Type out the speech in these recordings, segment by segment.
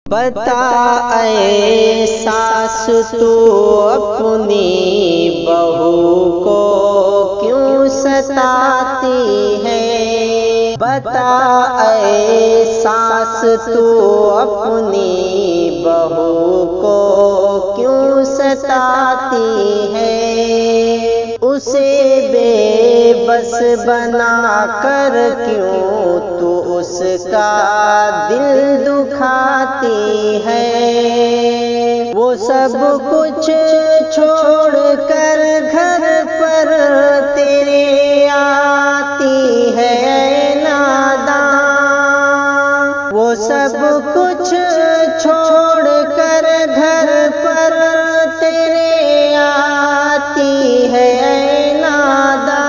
بتا اے ساس تو اپنی بہو کو کیوں ستاتی ہے؟ بتا اے ساس تو اپنی بہو کو کیوں ستاتی ہے؟ اسے بے بس بنا کر کیوں تو اس کا دل دکھاتی ہے؟ وہ سب کچھ چھوڑ کر گھر پر تیرے آتی ہے ناداں، وہ سب کچھ چھوڑ کر گھر پر تیرے آتی ہے ناداں۔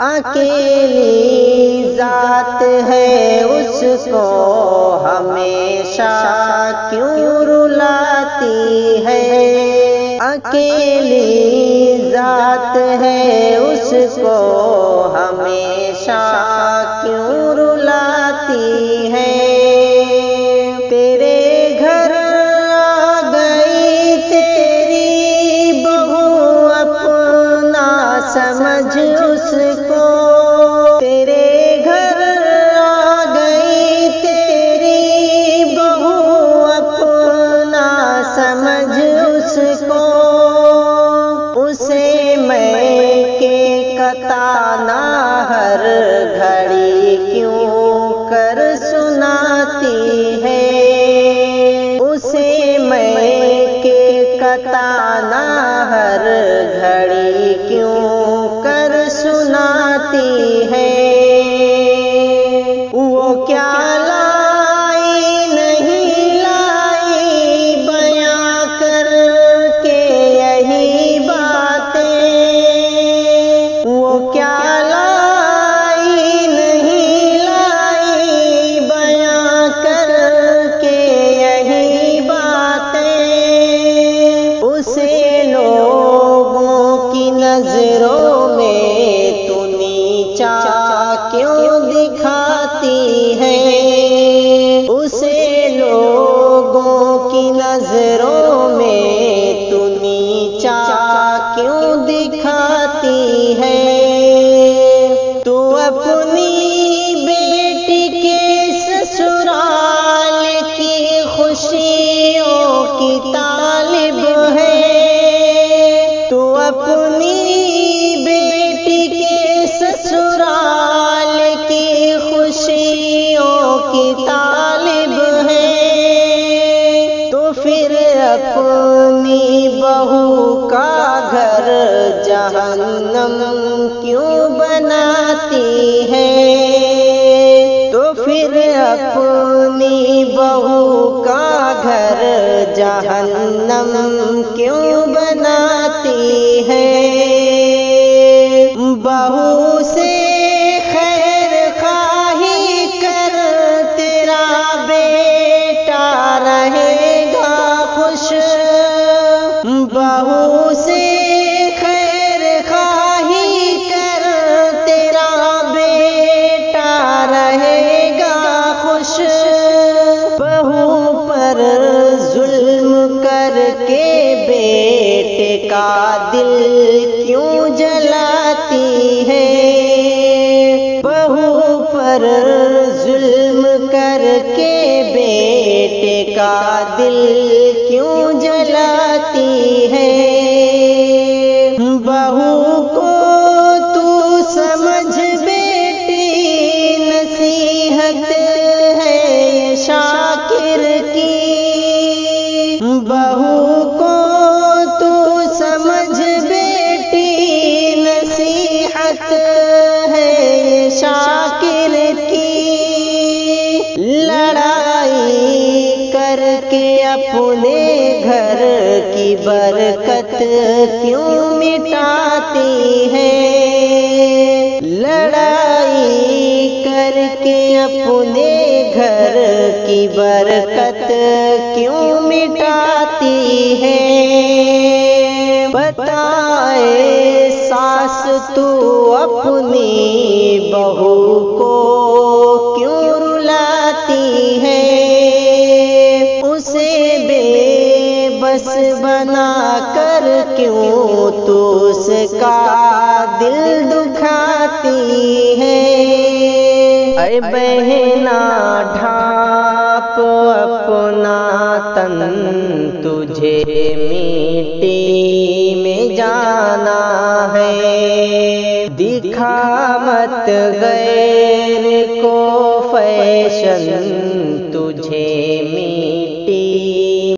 اکیلی ذات ہے اس کو ہمیشہ کیوں رلاتی ہے؟ اکیلی ذات ہے اس کو ہمیشہ کیوں رلاتی ہے؟ تیرے گھر آ گئی تیری بہو اپنا سمجھ اس کو، تیرے گھر آ گئی تیری بہو اپنا سمجھ اس کو، اسے میں کے کتانا ہر گھڑی کیوں کر سناتی ہے؟ اسے میں کے کتانا ہر گھڑی کیوں کر سناتی ہے؟ وہ کیا لائی نہیں لائی بیاں کر کے یہی باتیں، وہ کیا لائی نہیں لائی بیاں کر کے یہی باتیں، اسے لوگوں کی نظروں میں تو نیچا کیوں دکھاتی ہے؟ اسے لوگوں کی نظروں میں تو نیچا کیوں دکھاتی ہے؟ تو اپنی بیٹی کے سسرال کی خوشیوں کی طالب ہے، تو اپنی بیٹی کے سسرال کی خوشیوں کی طالب ہے، تو پھر اپنی بہو کا گھر جہنم کیوں بناتی ہے؟ تو پھر اپنی بہو کا گھر جہنم کیوں بناتی ہے؟ بہو سے خیر خواہی کر تیرا بیٹا رہے گا خوش، بہو سے خیر خواہی کر تیرا بیٹا رہے گا خوش، بہو پر ظلم کر کے بیٹے کا دل کیوں جلاتی ہے؟ بہو پر ظلم کر کے بیٹے کا دل کیوں جلاتی ہے؟ بہو کو تو سمجھ بیٹی نصیحت ہے یہ شاکر کی، بہو کو تو سمجھ بیٹی نصیحت ہے یہ شاکر کی، لڑائی کر کے اپنے گھر کی برکت کیوں مٹاتی ہے؟ لڑائی کر کے اپنے گھر کی برکت کیوں مٹاتی ہے؟ بتائے ساس تو اپنی بہو کو کیوں رلاتی ہے؟ بس بنا کر کیوں تو اس کا دل دکھاتی ہے؟ اے بہنا ڈھانپ اپنا تن، تجھے مٹی میں جانا ہے۔ دکھا مت غیر کو فیشن، تجھے